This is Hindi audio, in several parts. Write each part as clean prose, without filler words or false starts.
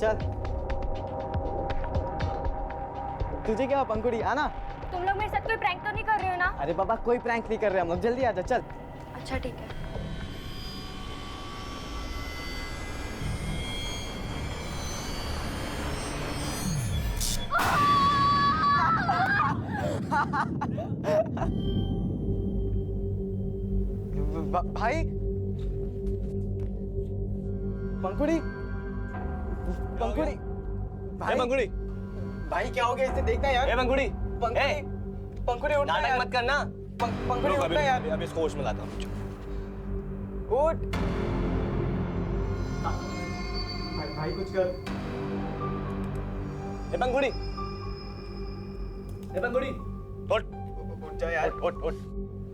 चल। तुझे क्या पंखुड़ी, आना। तुम लोग मेरे साथ कोई प्रैंक तो नहीं कर रहे हो ना? अरे बाबा कोई प्रैंक नहीं कर रहे हम लोग, जल्दी आजा चल। अच्छा ठीक है। भाई पंखुड़ी, पंखुड़ी भाई, पंखुड़ी भाई क्या हो गया इसे देखना यार। ए पंखुड़ी, पंखुड़ी, पंखुड़ी उठना नाटक यार। मत करना। पंखुड़ी उठना यार। अभी इसको होश में लाता हूँ। उठ भाई कुछ कर। ए पंखुड़ी, ए पंखुड़ी, उठ उठ जा यार। उठ उठ।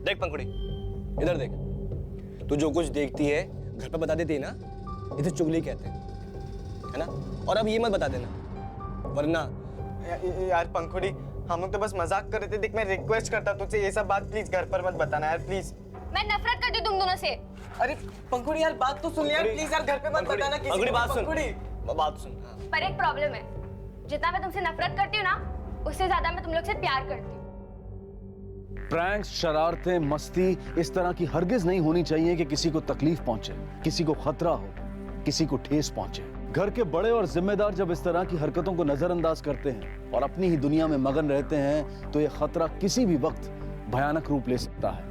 देख पंखुड़ी, इधर देख। तू जो कुछ देखती है घर पे बता देती है ना, इसे चुगली कहते हैं, है ना? और अब ये मत बता देना, वरना यार पंखुड़ी हम लोग तो बस मजाक कर रहे थे। देख मैं रिक्वेस्ट करता तुझसे ये सब बात प्लीज घर पर मत बताना यार प्लीज। मैं नफरत करती हूँ तुम दोनों से। अरे पंखुड़ी यार बात तो सुन यार प्लीज यार, घर पे मत बताना किसी को। पंखुड़ी बात सुन, पंखुड़ी बात सुन। हाँ। पर एक प्रॉब्लम है, जितना मैं तुमसे नफरत करती हूँ ना, उससे ज्यादा मैं तुम लोग से प्यार करती हूँ। प्रैंक्स, शरारतें, मस्ती इस तरह की हरगिज नहीं होनी चाहिए कि किसी को तकलीफ पहुंचे, किसी को खतरा हो, किसी को ठेस पहुंचे। घर के बड़े और जिम्मेदार जब इस तरह की हरकतों को नजरअंदाज करते हैं और अपनी ही दुनिया में मगन रहते हैं तो यह खतरा किसी भी वक्त भयानक रूप ले सकता है।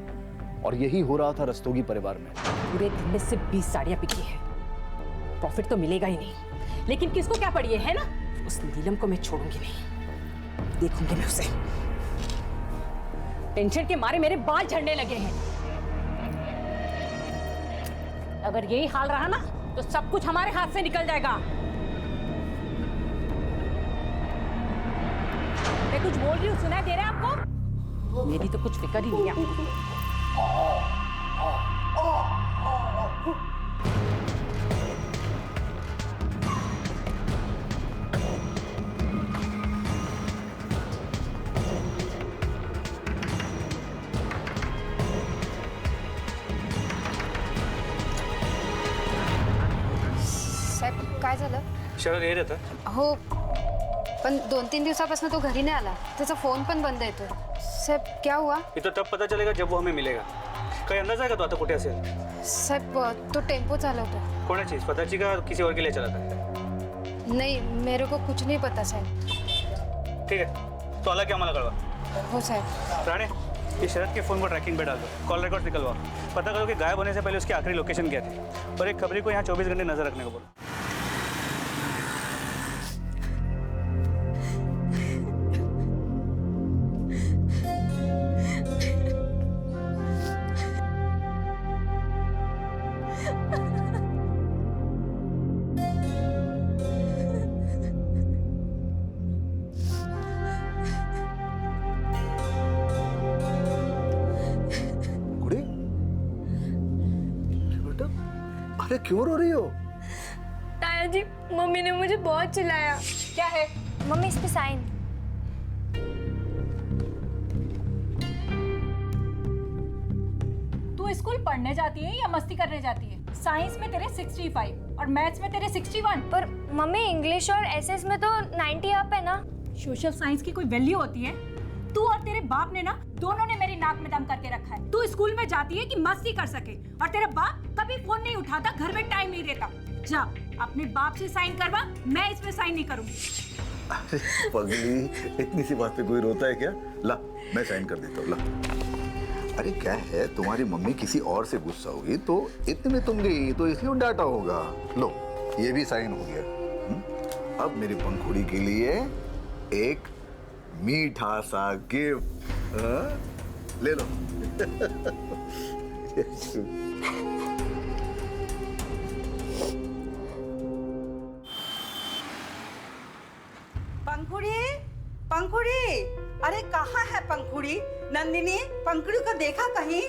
और यही हो रहा था रस्तोगी परिवार में। पूरे दिन में सिर्फ 20 साड़ियां बिकी है, प्रॉफिट तो मिलेगा ही नहीं। लेकिन किसको क्या पड़ी है ना? उस नीलम को मैं छोड़ूंगी नहीं, देखूंगी मैं उसे। टेंशन के मारे मेरे बाल झड़ने लगे हैं। अगर यही हाल रहा ना तो सब कुछ हमारे हाथ से निकल जाएगा। मैं कुछ बोल रही हूँ, सुनाई दे रहा है आपको? मेरी तो कुछ फिक्र ही नहीं है आपको। साहेब काय झालं? शरद येत होता. हो पण 2-3 दिवसापासून तो घरी नाही आला, त्याचा फोन पण बंद येतो. साहेब क्या हुआ? ये तो तब पता चलेगा जब वो हमें मिलेगा. काही अंदाज आहे का तो आता कुठे असेल? साहेब तो टेम्पो चालवतो. कोणाची, स्वतःची का किसी और के लिए चला था? नहीं मेरे को कुछ नहीं पता साहेब. ठीक है, तो आला की आम्हाला कळवा. हो साहेब. राणे, ये शरद के फोन पर ट्रैकिंग पे डाल दो, कॉल रिकॉर्ड निकलवाओ, पता करो कि गायब होने से पहले उसकी आखिरी लोकेशन क्या थी, और एक खबरी को यहाँ 24 घंटे नजर रखने को बोलो. अरे क्यों रो रही हो? ताया जी, मम्मी ने मुझे बहुत चिल्लाया। क्या है? मम्मी इस पे साइन। तू स्कूल पढ़ने जाती है या मस्ती करने जाती है? साइंस में तेरे 65 और मैथ्स में तेरे 61। पर मम्मी इंग्लिश और एसएस में तो 90 अप है ना। सोशल साइंस की कोई वैल्यू होती है? तू और तेरे बाप ने ना दोनों ने मेरी नाक में दम करके रखा है। तू स्कूल में जाती है कि मस्ती कर सके, और तेरा बाप कभी फोन नहीं उठाता, घर में टाइम नहीं देता। जा अपने बाप से साइन करवा, मैं इस पे साइन नहीं करूंगी। अरे पगली, इतनी सी बात पे कोई रोता है क्या? ला मैं साइन कर देता हूँ, ला। अरे क्या है, तुम्हारी मम्मी किसी और से गुस्सा होगी तो इतने में तुम गई तो इसलिए डांटा होगा। लो ये भी साइन हो गया। अब मेरी पंखुड़ी के लिए एक मीठा सा गिफ्ट ले लो। पंखुड़ी, पंखुड़ी, अरे कहाँ है पंखुड़ी? नंदिनी, पंखुड़ी को देखा कहीं?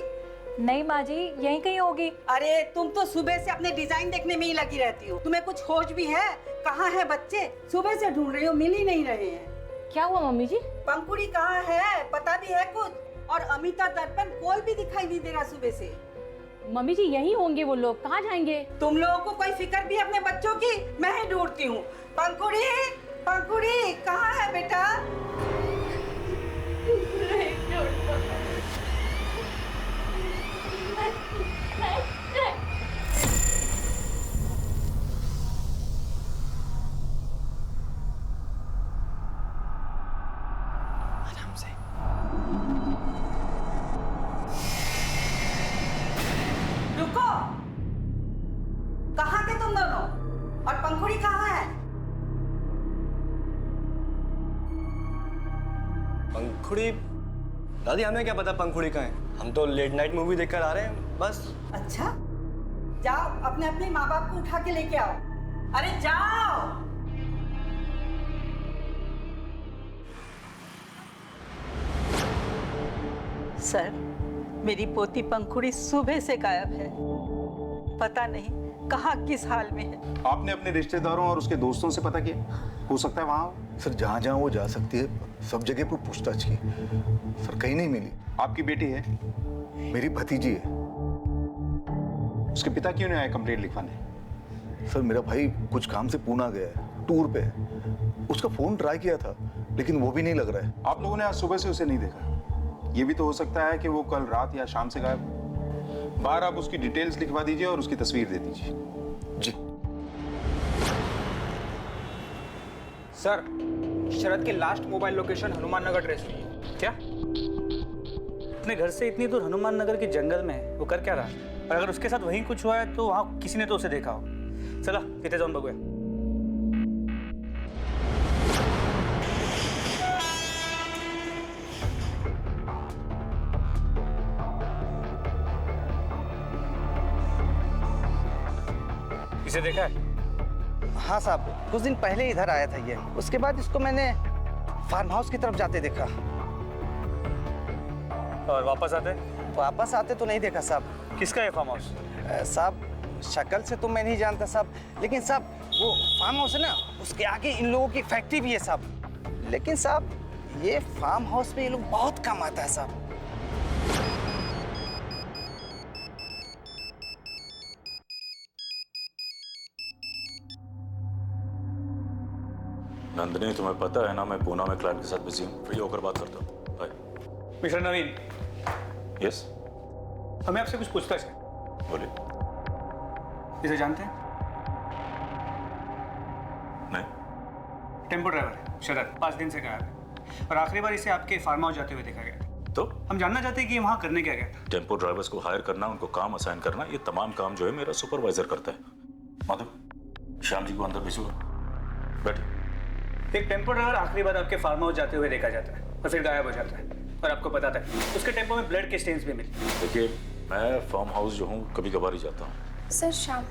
नहीं माँ जी, यहीं कहीं होगी। अरे तुम तो सुबह से अपने डिजाइन देखने में ही लगी रहती हो, तुम्हें कुछ होश भी है? कहाँ है बच्चे? सुबह से ढूंढ रही हो, मिल ही नहीं रहे हैं। क्या हुआ मम्मी जी? पंखुड़ी कहाँ है, पता भी है कुछ? और अमिता दर्पण कोई भी दिखाई नहीं दे रहा सुबह से। मम्मी जी यही होंगे वो लोग, कहाँ जाएंगे? तुम लोगों को कोई फिक्र भी अपने बच्चों की? मैं ही ढूंढती हूँ। पंखुड़ी, पंखुड़ी कहाँ है बेटा? आराम से। रुको, कहाँ थे तुम दोनों? और पंखुड़ी कहाँ है? पंखुड़ी? दादी हमें क्या पता पंखुड़ी कहाँ है? हम तो लेट नाइट मूवी देखकर आ रहे हैं बस। अच्छा, जाओ अपने अपने माँ बाप को उठा के लेके आओ। अरे जाओ। सर, मेरी पोती पंखुड़ी सुबह से गायब है। पता नहीं कहाँ किस हाल में है। आपने अपने रिश्तेदारों और उसके दोस्तों से पता किया? हो सकता है वहाँ हो। सर जहाँ जहाँ वो जा सकती है सब जगह पर पूछताछ की, सर कहीं नहीं मिली। आपकी बेटी है? मेरी भतीजी है। उसके पिता क्यों नहीं आए कंप्लेंट लिखवाने? सर मेरा भाई कुछ काम से पूना गया है, टूर पे है। उसका फोन ट्राई किया था लेकिन वो भी नहीं लग रहा है। आप लोगों ने आज सुबह से उसे नहीं देखा। ये भी तो हो सकता है कि वो कल रात या शाम से गायब हो। बाहर आप उसकी डिटेल्स लिखवा दीजिए और उसकी तस्वीर दे दीजिए। जी सर, शरद की last mobile location Hanuman Nagar trace हुई है। क्या? अपने घर से इतनी दूर हनुमान नगर के जंगल में है, वो कर क्या रहा है? और अगर उसके साथ वहीं कुछ हुआ है तो वहाँ किसी ने तो उसे देखा हो। चला तिथे जाऊन बघूया। इसे देखा है? हाँ साहब, कुछ दिन पहले इधर आया था ये। उसके बाद इसको मैंने फार्म हाउस की तरफ जाते देखा। और वापस आते? वापस आते तो नहीं देखा साहब। किसका है फार्म हाउस? साहब शक्ल से तो मैं नहीं जानता साहब, लेकिन साहब वो फार्म हाउस है ना, उसके आगे इन लोगों की फैक्ट्री भी है साहब। लेकिन साहब ये फार्म हाउस पे ये लोग बहुत कम आता है साहब। नंदिनी, तुम्हें पता है ना मैं पूना में क्लाइंट के साथ बिजी हूँ। फ्री होकर बात करता हूँ। बाय। मिस्टर नवीन। यस। हमें आपसे कुछ पूछताछ है। बोलिए। इसे जानते हैं? नहीं। टेम्पो ड्राइवर है शरद, 5 दिन से गायब है और आखिरी बार इसे आपके फार्म हाउस जाते हुए देखा गया था। तो हम जानना चाहते हैं कि वहाँ करने क्या गया था। टेम्पो ड्राइवर्स को हायर करना, उनको काम असाइन करना, ये तमाम काम जो है मेरा सुपरवाइजर करता है। माधव, श्याम जी को अंदर भेजूंगा। बैठिए। एक टेम्पो ड्राइवर आखिरी बार आपके फार्म हाउस जाते हुए देखा जाता है और फिर गायब हो जाता है और आपको पता था उसके टेम्पो में ब्लड के स्टेन्स भी मिले। देखिए, मैं फार्म हाउस जो हूँ कभी कभार ही जाता हूँ। सर शाम।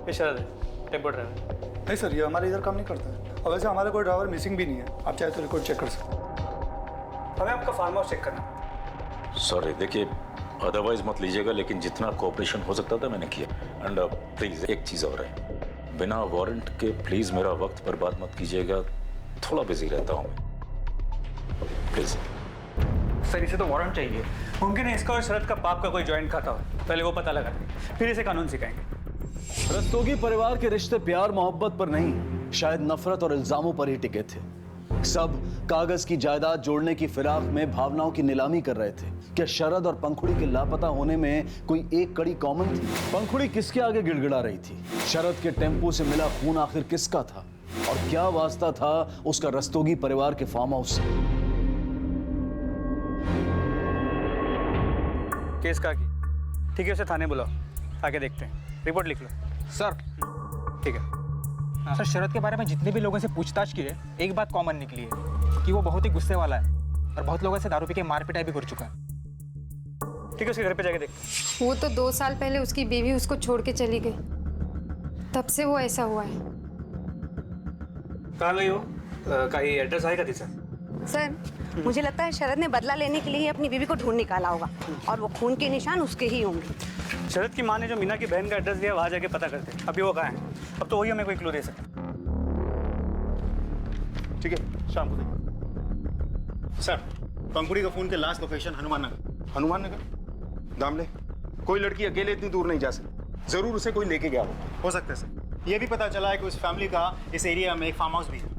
ये शरद है, टेम्पो ड्राइवर। नहीं सर, ये हमारे इधर काम नहीं करता है। और वैसे हमारा कोई ड्राइवर मिसिंग भी नहीं है। आप चाहे तो रिकॉर्ड चेक कर सकते हैं। हमें आपका फार्म हाउस चेक करना। सॉरी, देखिए अदरवाइज मत लीजिएगा, लेकिन जितना कोऑपरेशन हो सकता था मैंने किया। एंड प्लीज एक चीज़ और है, बिना वारंट के प्लीज मेरा वक्त बर्बाद मत कीजिएगा। थोड़ा बिजी रहता हूँ मैं, प्लीज। सर इसे तो वारंट चाहिए। मुमकिन है इसका और शरद का पाप का कोई जॉइंट खाता हो। पहले वो पता लगा, फिर इसे कानून सिखाएंगे। रस्तोगी परिवार के रिश्ते प्यार मोहब्बत पर नहीं, शायद नफरत और इल्जामों पर ही टिके थे। सब कागज की जायदाद जोड़ने की फिराक में भावनाओं की नीलामी कर रहे थे। क्या शरद और पंखुड़ी के लापता होने में कोई एक कड़ी कॉमन थी? पंखुड़ी किसके आगे गिड़गिड़ा रही थी? शरद के टेम्पो से मिला खून आखिर किसका था? और क्या वास्ता था उसका रस्तोगी परिवार के फार्म हाउस से? केस का की? ठीक है, उसे थाने बुलाओ, आगे देखते हैं। रिपोर्ट लिख लो। सर ठीक है। सर, शरद के बारे में जितने भी लोगों से पूछताछ की है, एक बात कॉमन निकली है कि वो बहुत ही गुस्से वाला है और बहुत लोगों से दारू पी के मार पिटाई भी कर चुका है। ठीक है, उसके घर पे जाके देखते। वो तो 2 साल पहले उसकी बीवी उसको छोड़ के चली गई, तब से वो ऐसा हुआ है। कहाँ गई वो? कहीं एड्रेस आएगा तिचा? सर, मुझे लगता है शरद ने बदला लेने के लिए अपनी बीवी को ढूंढ निकाला होगा और वो खून के निशान उसके ही होंगे। शरद की माँ ने जो मीना की बहन का एड्रेस दिया, वहाँ जाके पता करते हैं। अभी वो कहाँ है? अब तो वही हमें कोई क्लू दे सके। ठीक है, शाम को देखिए। सर, पंखुड़ी का फोन के लास्ट लोकेशन हनुमान नगर। हनुमान नगर? दामले कोई लड़की अकेले इतनी दूर नहीं जा सकती, जरूर उसे कोई लेके गया हो सकता है सर। ये भी पता चला है कि उस फैमिली का इस एरिया में एक फार्म हाउस भी है।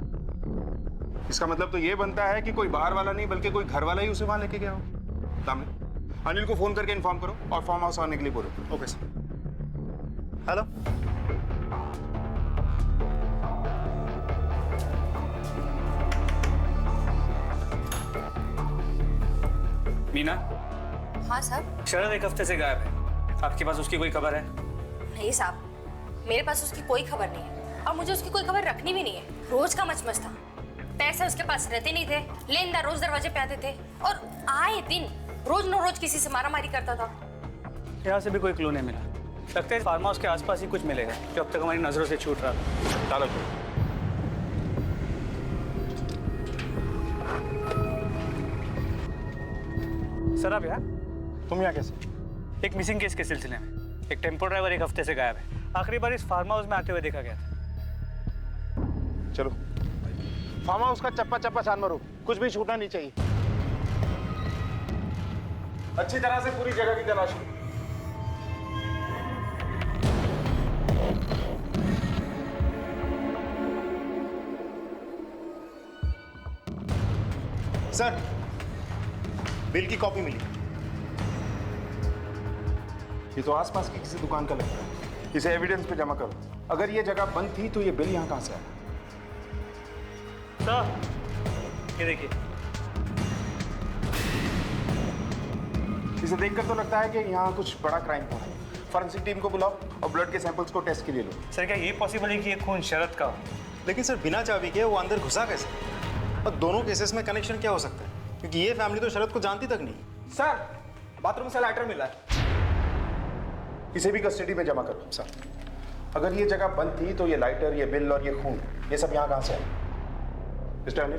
इसका मतलब तो ये बनता है कि कोई बाहर वाला नहीं बल्कि कोई घर वाला ही उसे वहां लेके गया हो। दामले, अनिल को फोन करके इन्फॉर्म करो और फार्म हाउस आने के लिए बोलो। Okay sir. हेलो, मीना। हाँ साहब। शरद एक हफ्ते से गायब है, आपके पास उसकी कोई खबर है? नहीं साहब, मेरे पास उसकी कोई खबर नहीं है और मुझे उसकी कोई खबर रखनी भी नहीं है। रोज का मचमच था, पैसे उसके पास रहते नहीं थे, लेनदार रोज दरवाजे पे आते थे और आए दिन रोज न रोज किसी से मारामारी करता था। यहाँ से भी कोई क्लू नहीं मिला। लगता है फार्म हाउस के आसपास ही कुछ मिलेगा जो अब तक हमारी नजरों से छूट रहा था। चलो सर, आप यहाँ? तुम यहाँ कैसे? एक मिसिंग केस के सिलसिले में एक टेम्पो ड्राइवर एक हफ्ते से गायब है। आखिरी बार इस फार्म हाउस में आते हुए देखा गया था। चलो फार्म हाउस का चप्पा चप्पा छान मारो, कुछ भी छूटना नहीं चाहिए। अच्छी तरह से पूरी जगह की तलाशी। सर, बिल की कॉपी मिली। ये तो आसपास की किसी दुकान का लगता है, इसे एविडेंस पे जमा करो। अगर ये जगह बंद थी तो ये बिल यहाँ कहाँ से आया? सर, ये देखिए। इसे देखकर तो लगता है कि यहाँ कुछ बड़ा क्राइम हुआ है। फॉरेंसिक टीम को बुलाओ और ब्लड के सैंपल्स को टेस्ट के लिए लो। सर, क्या ये पॉसिबल है कि ये खून शरद का हो? लेकिन सर, बिना चाबी के वो अंदर घुसा कैसे? और दोनों केसेस में कनेक्शन क्या हो सकता है? क्योंकि ये फैमिली तो शरद को जानती तक नहीं। सर, बाथरूम से लाइटर मिला है। इसे भी कस्टडी में जमा करो। सर, अगर ये जगह बंद थी तो ये लाइटर, ये बिल और ये खून, ये सब यहाँ कहाँ से आया? मिस्टर अनिल,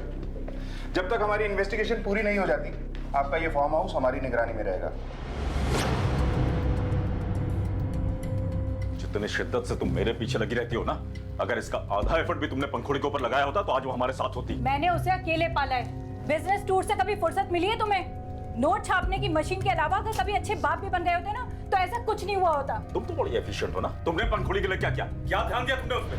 जब तक हमारी इन्वेस्टिगेशन पूरी नहीं हो जाती, आपका ये फार्म हाउस हमारी निगरानी में रहेगा। जितने शिद्दत से तुम मेरे पीछे लगी रहती हो ना, अगर इसका आधा एफर्ट भी तुमने पंखुड़ी के ऊपर लगाया होता तो आज वो हमारे साथ होती। मैंने उसे अकेले पाला है। बिजनेस टूर से कभी फुर्सत मिली है तुम्हें? नोट छापने की मशीन के अलावा अगर कभी अच्छे बाप भी बन गए होते ना तो ऐसा कुछ नहीं हुआ होता। तुम तो बड़ी एफिशिएंट हो ना। तुमने पंखुड़ी के लिए क्या किया? क्या ध्यान दिया तुमने उसपे?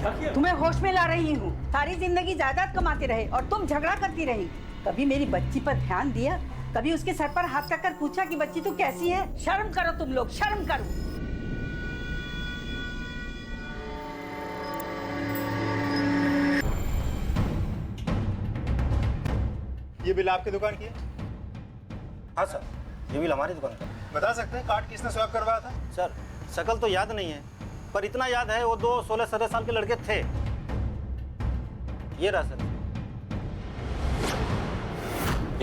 क्या किया? तुम्हें होश में ला रही हूँ। सारी जिंदगी जायदाद कमाते रहे और तुम झगड़ा करती रही। कभी मेरी बच्ची पर ध्यान दिया? कभी उसके सर पर हाथ रखकर पूछा कि बच्ची तू कैसी है? शर्म करो तुम लोग, शर्म करो। ये बिल आपकी दुकान की है? हाँ सर, ये बिल हमारी दुकान का। बता सकते हैं कार्ड किसने स्वैप करवाया था? सर, शकल तो याद नहीं है, पर इतना याद है वो 2 16-17 साल के लड़के थे। ये रहा सर।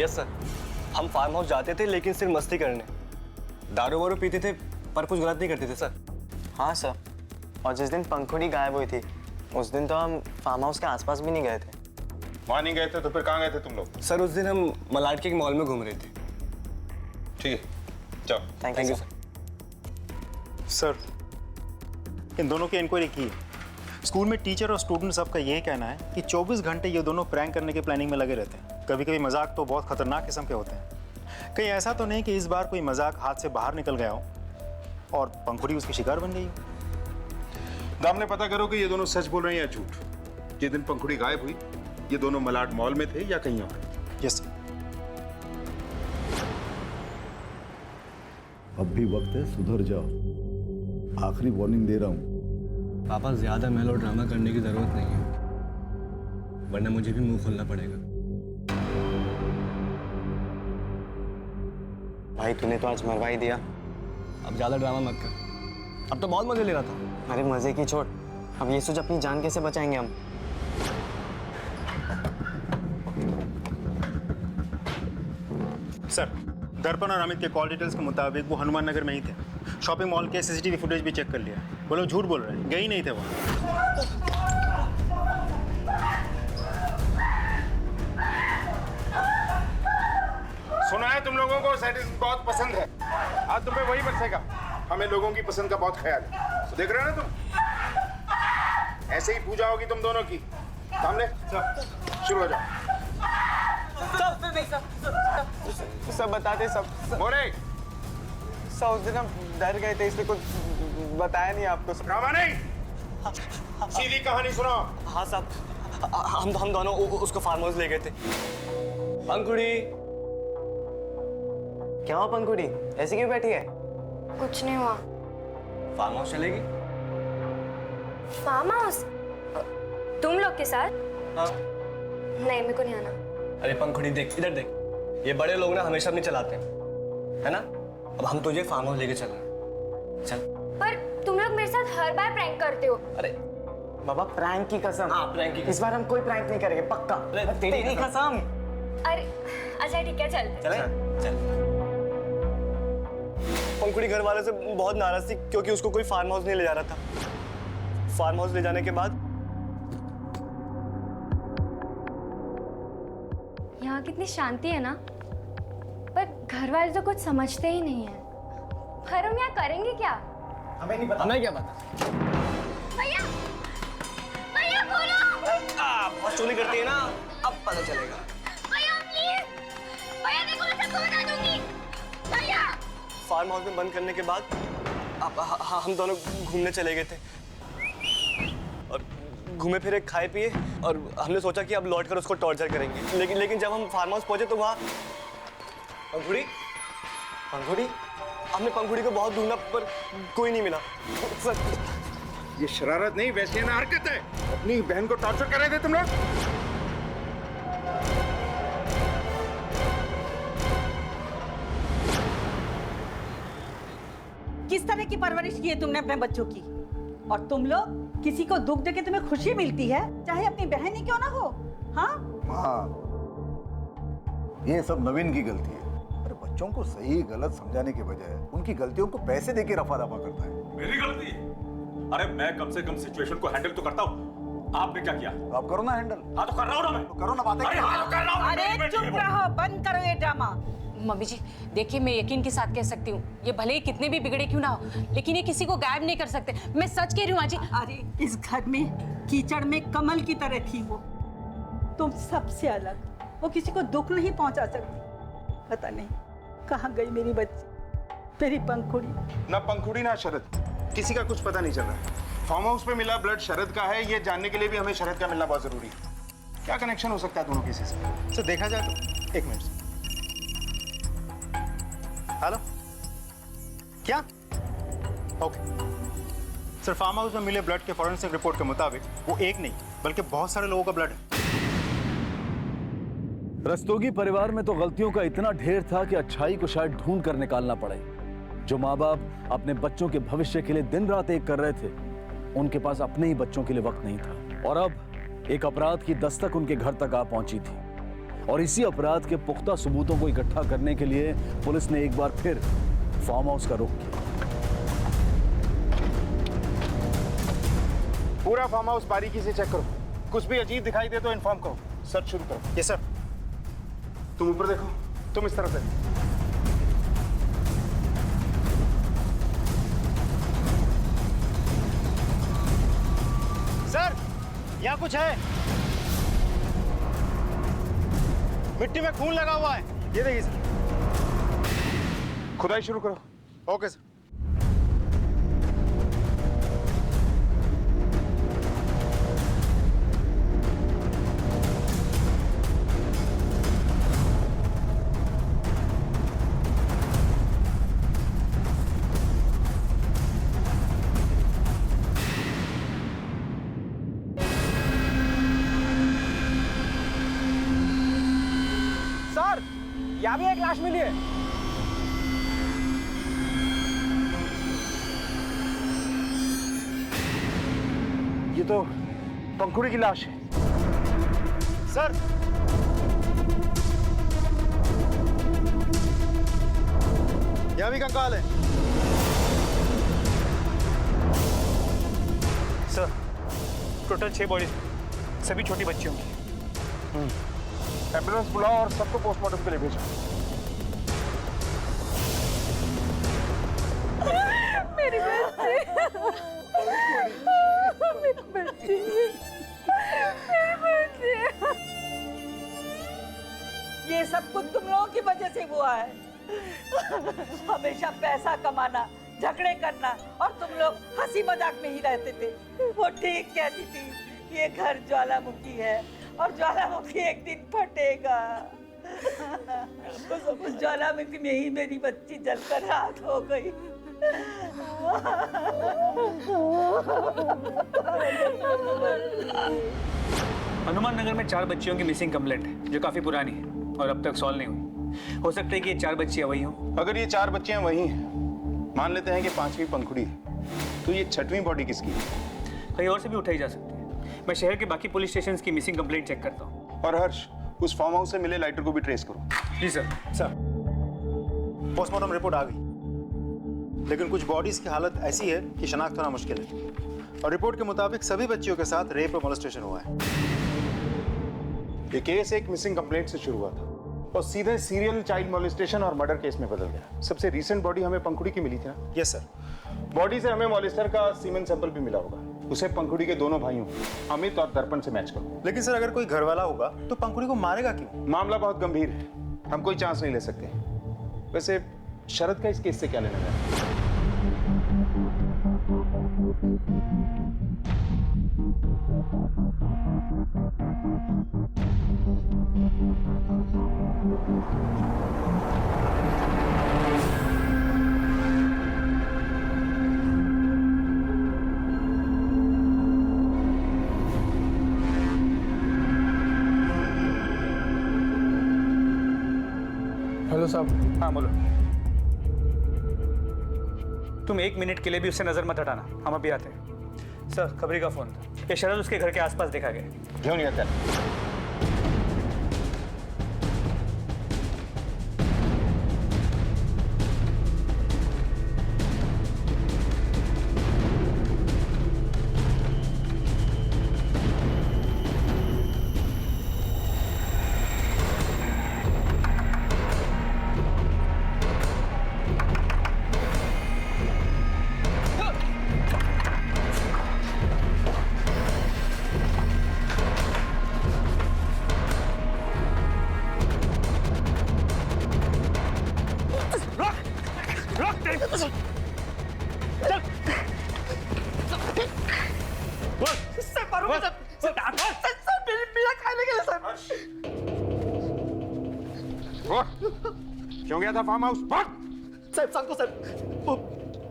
यस सर, हम फार्म हाउस जाते थे लेकिन सिर्फ मस्ती करने। दारू वारू पीते थे पर कुछ गलत नहीं करते थे सर। हाँ सर, और जिस दिन पंखुड़ी गायब हुई थी उस दिन तो हम फार्म हाउस के आसपास भी नहीं गए थे। वहां नहीं गए थे तो फिर कहाँ गए थे तुम लोग? सर, उस दिन हम मलाड के एक मॉल में घूम रहे थे। ठीक है, जाओ। Thank you sir. सर, इन दोनों की इंक्वायरी की। स्कूल में टीचर और स्टूडेंट सबका यही कहना है कि 24 घंटे ये दोनों प्रैंक करने के प्लानिंग में लगे रहते हैं। कभी कभी मजाक तो बहुत खतरनाक किस्म के होते हैं। कहीं ऐसा तो नहीं कि इस बार कोई मजाक हाथ से बाहर निकल गया हो और पंखुड़ी उसकी शिकार बन गई हो? दामने पता करो कि ये दोनों सच बोल रहे हैं या झूठ। जिस दिन पंखुड़ी गायब हुई ये दोनों मलाड मॉल में थे या कहीं और? Yes sir. अब भी वक्त है, सुधर जाओ। आखिरी वार्निंग दे रहा हूँ। पापा, ज्यादा मेलो ड्रामा करने की जरूरत नहीं है, वरना मुझे भी मुंह खोलना पड़ेगा। भाई तूने तो आज मरवा ही दिया। अब ज्यादा ड्रामा मत कर, अब तो बहुत मजे ले रहा था। अरे मजे की छोड़, अब ये सोच अपनी जान कैसे बचाएंगे हम। सर, दर्पण और अमित के कॉल डिटेल्स के मुताबिक वो हनुमान नगर में ही थे। शॉपिंग मॉल के सीसीटीवी फुटेज भी चेक कर लिया। बोलो झूठ बोल रहे हैं, गए ही नहीं थे वहाँ। सुना है तुम लोगों को सैटिस बहुत पसंद है। आज तुम्हें वही बचेगा। हमें लोगों की पसंद का बहुत ख्याल है। तो देख रहे हो ना तुम, ऐसे ही पूजा होगी तुम दोनों की। सामने शुरू हो जाओ। सब बताते सब। मोरे, सर उस दिन हम डर गए थे इसलिए कुछ बताया नहीं आपको। ड्रामा नहीं, सीधी कहानी सुनाओ। हाँ साहब, हम दोनों उसको फार्म हाउस ले गए थे। पंखुड़ी, क्या हुआ पंखुड़ी, ऐसे क्यों बैठी है? कुछ नहीं हुआ। फार्म हाउस चलेगी? Farm house? तुम लोग के साथ? हाँ। नहीं, मेरे को नहीं आना। अरे पंखुड़ी देख, इधर देख, ये बड़े लोग ना हमेशा अपनी चलाते हैं, है ना? अब हम तुझे फार्म हाउस लेके चल रहे हैं, चल। पर तुम लोग मेरे साथ हर बार प्रैंक करते हो। अरे बाबा प्रैंक की कसम। हाँ प्रैंक की कसम। इस बार हम कोई प्रैंक नहीं करेंगे, पक्का। तेरी कसम। अरे अच्छा ठीक है, चल। चल। पंखुड़ी घर वाले से बहुत नाराज थी क्योंकि उसको कोई फार्म हाउस नहीं ले जा रहा था। फार्म हाउस ले जाने के बाद यहाँ कितनी शांति है ना, पर घर वाले तो कुछ समझते ही नहीं है। पर हम यहाँ करेंगे क्या? हमें नहीं पता। हमें क्या पता? भैया, भैया बोलो। बहुत चोरी करती है ना, अब पता चलेगा। भैया प्लीज, भैया देखो मैं सबको बता दूंगी। भैया। फार्म हाउस में बंद करने के बाद अब हम दोनों घूमने चले गए थे और घूमे फिरे, खाए पिए, और हमने सोचा कि अब लौटकर उसको टॉर्चर करेंगे। लेकिन जब हम फार्म हाउस पहुंचे तो वहाँ पंखुड़ी हमने पंखुड़ी को बहुत ढूंढा पर कोई नहीं मिला। ये शरारत नहीं, वैश्याना हरकत है। अपनी बहन को टॉर्चर कर रहे थे तुम लोग। किस तरह की परवरिश की है तुमने अपने बच्चों की? और तुम लोग किसी को दुख देके तुम्हें खुशी मिलती है, चाहे अपनी बहन ही क्यों ना हो। हाँ हाँ, ये सब नवीन की गलती है। अरे बच्चों को सही गलत समझाने के बजाय उनकी गलतियों को पैसे देके रफा दफा करता है। मेरी गलती है? अरे मैं कम से कम सिचुएशन को हैंडल तो करता हूँ, आपने क्या किया? आप करो ना हैंडल। हाँ तो कर रहा हूँ ना मैं। तो करो ना बातें। अरे चुप रहो, बंद करो ये ड्रामा। मम्मी जी देखिए, मैं यकीन के साथ कह सकती हूँ, ये भले ही कितने भी बिगड़े क्यों ना हो, लेकिन ये किसी को गायब नहीं कर सकते। मैं सच कह रही हूँ आजी। अरे इस घर में कीचड़ में कमल की तरह थी वो, तुम सबसे अलग। वो किसी को दुख नहीं पहुंचा सकती। पता नहीं कहाँ गई मेरी बच्ची, मेरी पंखुड़ी। ना पंखुड़ी ना शरद, किसी का कुछ पता नहीं चल रहा। फार्म हाउस पे मिला ब्लड शरद का है, ये जानने के लिए भी हमें शरद का मिलना बहुत जरूरी है। क्या कनेक्शन हो सकता है दोनों केसेस में? सर देखा जाए तो, एक मिनट। हेलो, क्या? ओके सर, फार्म हाउस में मिले ब्लड के फॉरेंसिक रिपोर्ट के मुताबिक वो एक नहीं बल्कि बहुत सारे लोगों का ब्लड है। रस्तोगी परिवार में तो गलतियों का इतना ढेर था कि अच्छाई को शायद ढूंढ कर निकालना पड़े। जो माँ बाप अपने बच्चों के भविष्य के लिए दिन रात एक कर रहे थे, उनके पास अपने ही बच्चों के लिए वक्त नहीं था। और अब एक अपराध की दस्तक उनके घर तक आ पहुंची थी, और इसी अपराध के पुख्ता सबूतों को इकट्ठा करने के लिए पुलिस ने एक बार फिर फार्म हाउस का रुख किया। पूरा फार्म हाउस बारीकी से चेक करो, कुछ भी अजीब दिखाई दे तो इन्फॉर्म करो। सर्च शुरू करो। Yes sir. तुम ऊपर देखो, तुम इस तरफ देखो। सर यहाँ कुछ है, मिट्टी में खून लगा हुआ है। ये देखिए सर, खुदाई शुरू करो। Okay sir. यहाँ भी एक लाश मिली है। ये तो पंखुड़ी की लाश है। सर यहाँ भी कंकाल है। सर टोटल 6 बॉडीज, सभी छोटी बच्चियों की। एम्बुलेंस बुलाओ और सबको पोस्टमार्टम के लिए भेजो। मेरी बच्ची, मेरी बच्ची, मेरी बच्ची। ये सब कुछ तुम लोगों की वजह से हुआ है। हमेशा पैसा कमाना, झगड़े करना और तुम लोग हंसी मजाक में ही रहते थे। वो ठीक कहती थी, ये घर ज्वालामुखी है और ज्वालामुखी एक दिन फटेगा। उस ज्वालामुखी में ही मेरी बच्ची जलकर राख हो गई। हनुमान नगर में 4 बच्चियों की मिसिंग कंप्लेंट है जो काफी पुरानी है और अब तक सॉल्व नहीं हुई। हो सकता है कि ये 4 बच्चियां वही हों। अगर ये 4 बच्चियां वही हैं, मान लेते हैं कि 5वीं पंखुड़ी है, तो ये 6वीं बॉडी किसकी है? कहीं और से भी उठाई जा सकती है। मैं शहर के बाकी पुलिस स्टेशन की मिसिंग कंप्लेंट चेक करता हूँ। और हर्ष, उस फार्म हाउस से मिले लाइटर को भी ट्रेस करो। जी सर। सर, पोस्टमार्टम रिपोर्ट आ गई, लेकिन कुछ बॉडीज की हालत ऐसी है कि शनाख्त होना मुश्किल है। और रिपोर्ट के मुताबिक सभी बच्चियों के साथ रेप और मोलेस्टेशन हुआ है। ये केस एक मिसिंग कंप्लेंट से शुरू हुआ था और सीधे सीरियल चाइल्ड मोलेस्टेशन और मर्डर केस में बदल गया। सबसे रीसेंट बॉडी हमें पंखुड़ी की मिली थी ना? Yes sir. बॉडी से हमें मोलेस्टर का सीमेन सैंपल भी मिला होगा। उसे पंखुड़ी के दोनों भाइयों अमित और दर्पण से मैच करो। लेकिन सर, अगर कोई घर वाला होगा तो पंखुड़ी को मारेगा क्यों? मामला बहुत गंभीर है, हम कोई चांस नहीं ले सकते। वैसे शरद का इस केस से क्या लेना है? हेलो साहब। हाँ बोलो। तुम 1 मिनट के लिए भी उससे नजर मत हटाना, हम अभी आते हैं। सर, खबरी का फोन था। ये शरद उसके घर के आसपास देखा गया। क्यों नहीं आता? क्यों गया था फार्म हाउस? साहब सांगतो साहब, वो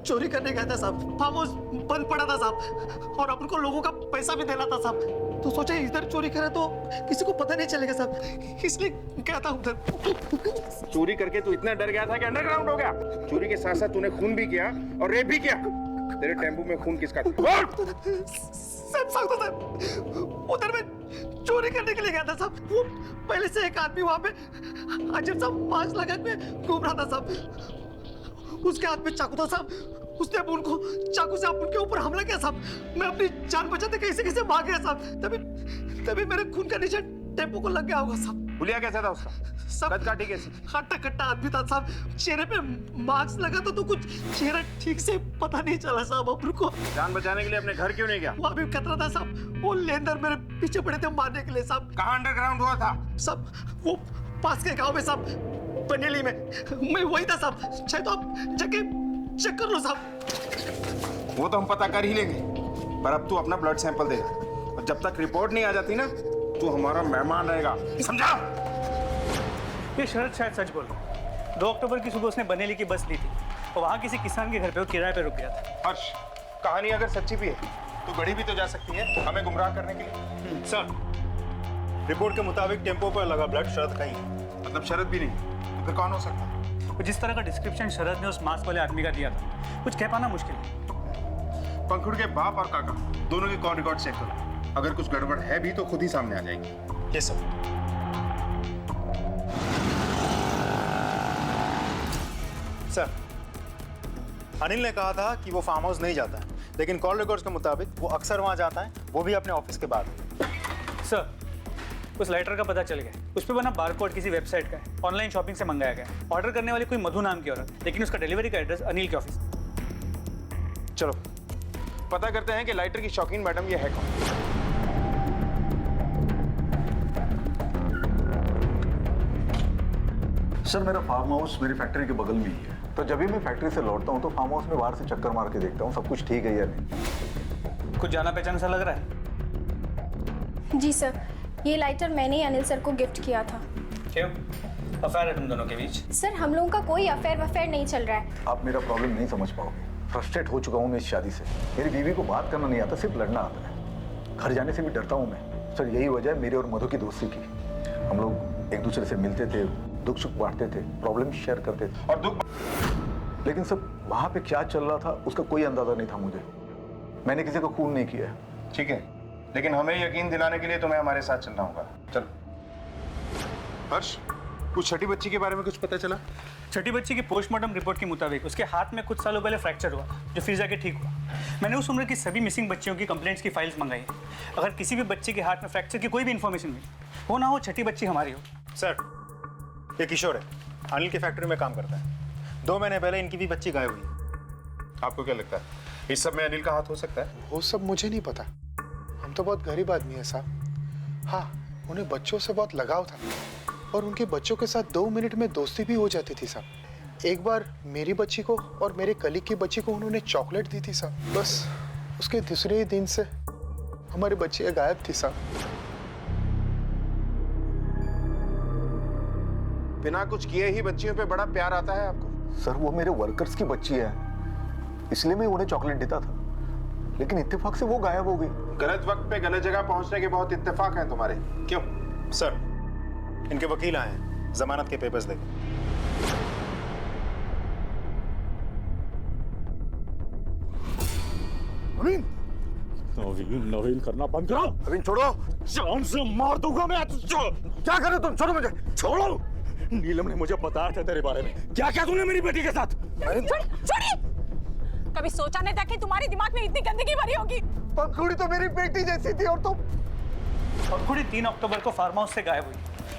चोरी करने गया था साहब। फार्म हाउस बंद पड़ा था साहब और अपन को लोगों का पैसा भी देना था साहब। तो सोचा इधर चोरी करे तो किसी को पता नहीं चलेगा साहब, इसलिए गया था उधर। चोरी करके तू इतना डर गया था कि अंडरग्राउंड हो गया। चोरी के साथ साथ तूने खून भी किया और रेप भी किया। तेरे टेम्पो में खून किसका था? साहब सांगतो साहब, उधर में चोरी करने के लिए गया था साहब। वो पहले से एक आदमी वहां पे अजीब सा मास्क लगा के घूम रहा था साहब। उसके हाथ में चाकू था साहब। उसने अब उनको चाकू से उनके ऊपर हमला किया साहब। मैं अपनी जान बचाते कैसे कैसे भाग गया साहब। तभी मेरे खून का निशान टेम्पो को लग गया होगा साहब। हुलिया कैसा था उसका? सब काटी कैसे? हट्टा कट्टा आदमी था साहब। चेहरे पे मास्क लगा था तो कुछ चेहरा ठीक से पता नहीं चला साहब। अब रुको, जान बचाने के लिए अपने घर क्यों नहीं गया? वो अभी खतरा था साहब। वो लेंदर मेरे पीछे पड़े थे मारने के लिए साहब। कहाँ अंडरग्राउंड हुआ था? सब वो पास के गांव में साहब, बनेली में। मैं वही था साहब। चाहे तो आप जाके चेक कर लो साहब। वो तो हम पता कर ही लेंगे, पर अब तू अपना ब्लड सैंपल दे। और जब तक रिपोर्ट नहीं आ जाती ना, तू हमारा मेहमान रहेगा, समझा? ये शरद शायद सच बोल रहा है। 2 अक्टूबर की सुबह उसने बनेली की बस ली थी और वहाँ किसी किसान के घर पे वो किराए पे रुक गया था। हर्ष, कहानी अगर सच्ची भी है तो गढ़ी भी तो जा सकती है हमें गुमराह करने के लिए। सर, रिपोर्ट के मुताबिक टेम्पो पर लगा ब्लड शरद का ही है। मतलब शरद भी नहीं, तो फिर कौन हो सकता है? जिस तरह का डिस्क्रिप्शन शरद ने उस मास्क वाले आदमी का दिया था, कुछ कह पाना मुश्किल है। पंखुड़ के बाप और काका दोनों के कॉल रिकॉर्ड चेक करो। अगर कुछ गड़बड़ है भी तो खुद ही सामने आ जाएगी। Yes sir. सर, अनिल ने कहा था कि वो फार्म हाउस नहीं जाता है, लेकिन कॉल रिकॉर्ड्स के मुताबिक वो अक्सर वहां जाता है, वो भी अपने ऑफिस के बाद। सर, उस लाइटर का पता चल गया। उस पर बना बारकोड किसी वेबसाइट का है, ऑनलाइन शॉपिंग से मंगाया गया। ऑर्डर करने वाली कोई मधु नाम की औरत, लेकिन उसका डिलीवरी का एड्रेस अनिल के ऑफिस। चलो पता करते हैं कि लाइटर की शौकीन मैडम ये है कौन। सर, मेरा फार्म हाउस मेरी फैक्ट्री के बगल में ही है। तो जब भी मैं फैक्ट्री से लौटता हूँ तो फार्म हाउस में बाहर से चक्कर मार के देखता हूँ सब कुछ ठीक है या नहीं। कुछ जाना पहचाना सा लग रहा है? जी सर, ये लाइटर मैंने ही अनिल सर को गिफ्ट किया था। क्यों? अफेयर है तुम दोनों के बीच? सर हम लोगों का कोई अफेयर वफेयर नहीं चल रहा है। आप मेरा प्रॉब्लम नहीं समझ पाओगे। फ्रस्ट्रेट हो चुका हूँ मैं इस शादी से। मेरी बीवी को बात करना नहीं आता, सिर्फ लड़ना आता है। घर जाने से भी डरता हूँ मैं। सर यही वजह है मेरे और मधु की दोस्ती की। हम लोग एक दूसरे से मिलते थे, दुख सुख बांटते थे, प्रॉब्लम शेयर करते थे और दुख, लेकिन सब वहाँ पे क्या चल रहा था उसका कोई अंदाजा नहीं था मुझे। मैंने किसी का खून नहीं किया। ठीक है, लेकिन हमें यकीन दिलाने के लिए तुम्हें हमारे साथ चलना होगा। चलो। हर्ष, कुछ छठी बच्ची के बारे में कुछ पता चला? छठी बच्ची की पोस्टमार्टम रिपोर्ट के मुताबिक उसके हाथ में कुछ सालों पहले फ्रैक्चर हुआ जो फिर जाके ठीक हुआ। मैंने उस उम्र की सभी मिसिंग बच्चियों की कंप्लेंट्स की फाइल्स मंगाई है। अगर किसी भी बच्चे के हाथ में फ्रैक्चर की कोई भी इन्फॉर्मेशन मिली, वो ना हो छठी बच्ची हमारी हो। सर, ये किशोर है, अनिल की फैक्ट्री में काम करता है। 2 महीने पहले इनकी भी बच्ची गायब हुई। आपको क्या लगता है इस सब में अनिल का हाथ हो सकता है? वो सब मुझे नहीं पता। हम तो बहुत गरीब आदमी है साहब। हाँ, उन्हें बच्चों से बहुत लगाव था और उनके बच्चों के साथ 2 मिनट में दोस्ती भी हो जाती थी साहब। एक बार मेरी बच्ची को और मेरे कलीग की बच्ची को उन्होंने चॉकलेट दी थी साहब। बस उसके दूसरे ही दिन से हमारी बच्चियां गायब थी साहब। बिना कुछ किए ही बच्चियों पे बड़ा प्यार आता है आपको? सर वो मेरे वर्कर्स की बच्ची है, इसलिए मैं उन्हें चॉकलेट देता था, लेकिन इत्तेफाक से वो गायब हो गई। गलत वक्त पे गलत जगह पहुंचने के बहुत इत्तेफाक हैं तुम्हारे। क्यों? सर, इनके वकील आए हैं, जमानत के पेपर्स देखो। नवीन करना बंद करो। नवीन छोड़ो, जान से मार दूंगा मैं। क्या कर रहे हो तुम? छोड़ो मुझे। छोड़ो। नीलम ने मुझे बताया था तेरे बारे में। क्या क्या तूने मेरी बेटी के साथ? छोड़िए। कभी सोचा नहीं था कि तुम्हारे दिमाग में इतनी गंदगी भरी होगी। पंखुड़ी तो मेरी बेटी जैसी थी और तुम। पंखुड़ी 3 अक्टूबर को फार्म हाउस से गायब हुई,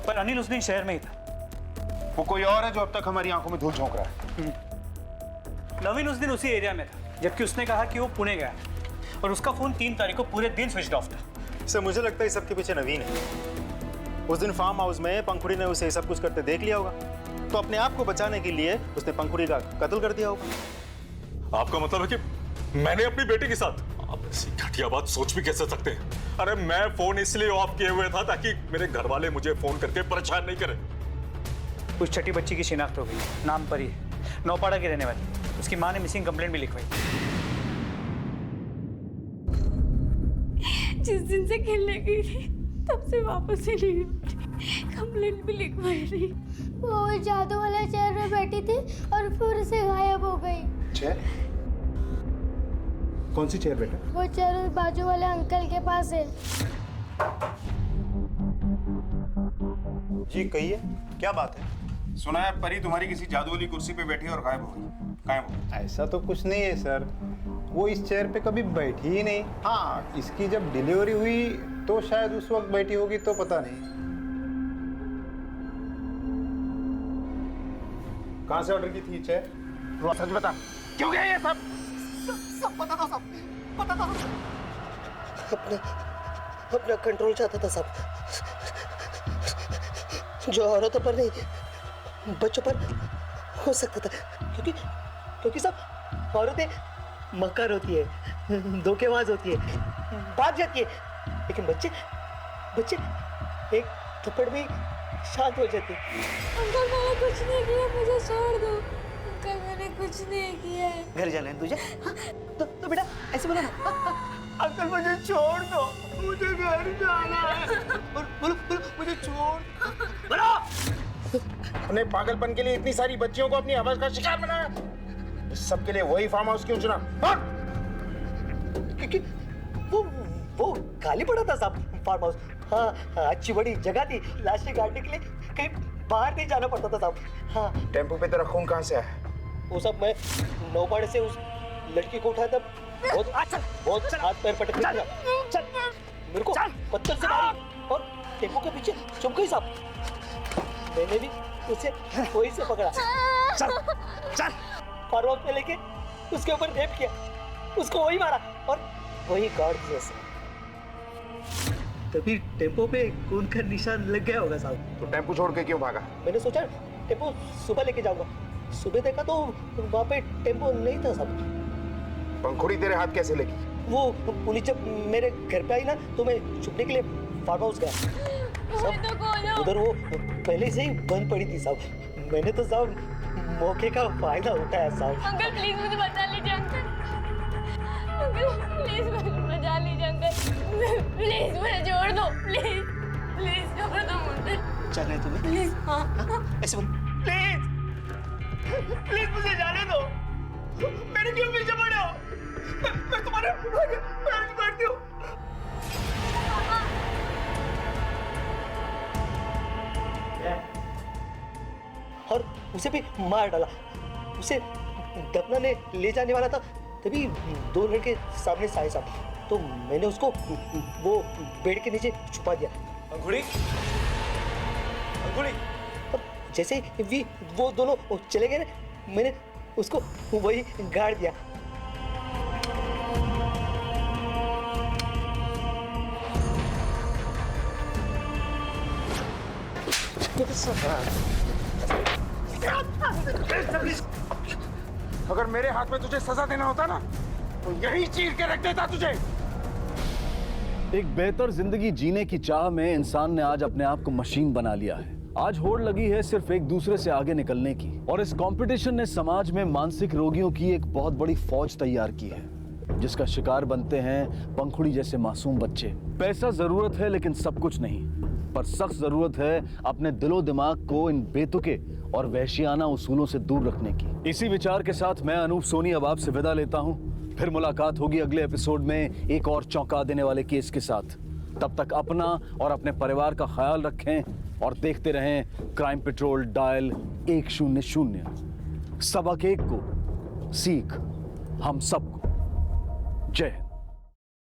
पर अनिल उस दिन शहर में ही था। वो कोई और है जो अब तक हमारी आंखों में धूल झोंक रहा है। नवीन उस दिन उसी एरिया में था, जबकि उसने कहा कि वो पुणे गया और उसका फोन 3 तारीख को पूरे दिन स्विच ऑफ था। सर, मुझे लगता है सबके पीछे नवीन है। उस दिन फार्म हाउस में पंखुड़ी ने उसे सब कुछ करते देख लिया होगा, तो अपने आप को बचाने के लिए उसने पंखुड़ी का कत्ल कर दिया होगा। आपका मतलब है कि मैंने अपनी बेटी के साथ? आप ऐसी घटिया बात सोच भी कैसे सकते हैं? अरे मैं फोन इसलिए ऑफ किए हुए था ताकि मेरे घर वाले मुझे फोन करके परेशान नहीं करें। उस छठी बच्ची की शिनाख्त हो गई, नाम परी है, नौपाड़ा की रहने वाली। उसकी माँ ने मिसिंग कंप्लेंट भी लिखवाई। जिस दिन से खेलने गई थी तब से वापस ही नहीं लौटी। कंप्लेंट भी लिखवाई थी। वो जादू वाले चेयर में बैठी थी और फिर से गायब हो गई। चेयर? कौन सी चेयर बेटा? वो चेयर बाजू वाले अंकल के पास है। जी कहिए, क्या बात है? सुना है परी तुम्हारी किसी जादू वाली कुर्सी पे बैठी और गायब हो गई। गायब हो गई? ऐसा तो कुछ नहीं है सर, वो इस चेयर पे कभी बैठी ही नहीं। हाँ, इसकी जब डिलीवरी हुई तो शायद उस वक्त बैठी होगी, तो पता नहीं। कहाँ से ऑर्डर की थी चेयर? सच बता, क्यों गया ये सब? सब पता था, सब पता था। अपना कंट्रोल चाहता था सब, जो औरतों पर नहीं बच्चों पर हो सकता था, क्योंकि सब औरतें मक्कार होती है, धोखेबाज होती है, भाग जाती है, लेकिन बच्चे एक थप्पड़ में शांत हो जाते हैं। अंकल मैंने कुछ नहीं किया, मुझे छोड़ दो। अंकल मैंने कुछ नहीं किया है। घर जाना है तुझे? हाँ? तो बेटा ऐसे बोलो ना, अंकल मुझे छोड़ दो, मुझे घर जाना है। बोलो मुझे छोड़ बोलो। अपने पागलपन के लिए इतनी सारी बच्चियों को अपनी आवाज का शिकार बनाया, इस सब के लिए वही फार्म हाउस क्यों चुना? क्योंकि वो खाली पड़ा था साहब फार्म हाउस। हाँ, अच्छी बड़ी जगह थी, लाशें गाड़ने के लिए कहीं बाहर नहीं जाना पड़ता था साहब। हाँ। टेम्पो पे तेरा खून कहाँ से आया? वो सब मैं नौपाड़े से उस लड़की को उठाया था, बहुत हाथ पैर पटक दिया। मेरे को पत्थर से मारी और टेम्पो के पीछे चुप गई साहब। मैंने भी उसे वहीं से पकड़ा, चल फार्म हाउस पे लेके उसके ऊपर रेप किया, उसको वही मारा और वही गार्ड दिया साहब। तभी टेम्पो पे खून का निशान लग गया होगा साहब। तो टेम्पो छोड़ के क्यों भागा? मैंने सोचा टेम्पो सुबह लेके जाऊंगा, सुबह देखा तो वहाँ पे टेम्पो नहीं था साहब। पंखुड़ी तेरे हाथ कैसे लगी? वो पुलिस जब मेरे घर पे आई ना तो मैं छुपने के लिए फार्म हाउस गया साहब। उधर वो पहले से ही बंद पड़ी थी साहब। मैंने तो साहब मौके का फायदा उठाया साहब। अंकल प्लीज मुझे बचा लीजिए अंकल। अंकल प्लीज मुझे बचा लीजिए अंकल। प्लीज मुझे छोड़ दो प्लीज। प्लीज छोड़ दो मुझे। जाना है तुम्हें? प्लीज हाँ ऐसे बोल। प्लीज प्लीज मुझे जाने दो। मेरे क्यों पीछे पड़े हो? मैं तुम्हारे पैर पड़ती हूँ। और उसे भी मार डाला। उसे दफना ने ले जाने वाला था तभी दो लड़के सामने से आए साहब। तो मैंने उसको वो बेड के नीचे छुपा दिया। अंकुड़ी, अंकुड़ी। जैसे ही वो दोनों चले गए ना मैंने उसको वही गाड़ दिया। अगर मेरे हाथ में तुझे सजा देना होता ना तो यही चीर के रख देता तुझे। एक बेहतर जिंदगी जीने की चाह में इंसान ने आज अपने आप को मशीन बना लिया है। आज होड़ लगी है सिर्फ एक दूसरे से आगे निकलने की, और इस कंपटीशन ने समाज में मानसिक रोगियों की एक बहुत बड़ी फौज तैयार की है, जिसका शिकार बनते हैं पंखुड़ी जैसे मासूम बच्चे। पैसा जरूरत है लेकिन सब कुछ नहीं, पर सख्त जरूरत है अपने दिलो दिमाग को इन बेतुके और वहशियाना उसूलों से दूर रखने की। इसी विचार के साथ मैं अनूप सोनी अब आपसे विदा लेता हूं। फिर मुलाकात होगी अगले एपिसोड में एक और चौंका देने वाले केस के साथ। तब तक अपना और अपने परिवार का ख्याल रखें और देखते रहें क्राइम पेट्रोल डायल 100। सबक एक को सीख हम सबको। जय हिंद।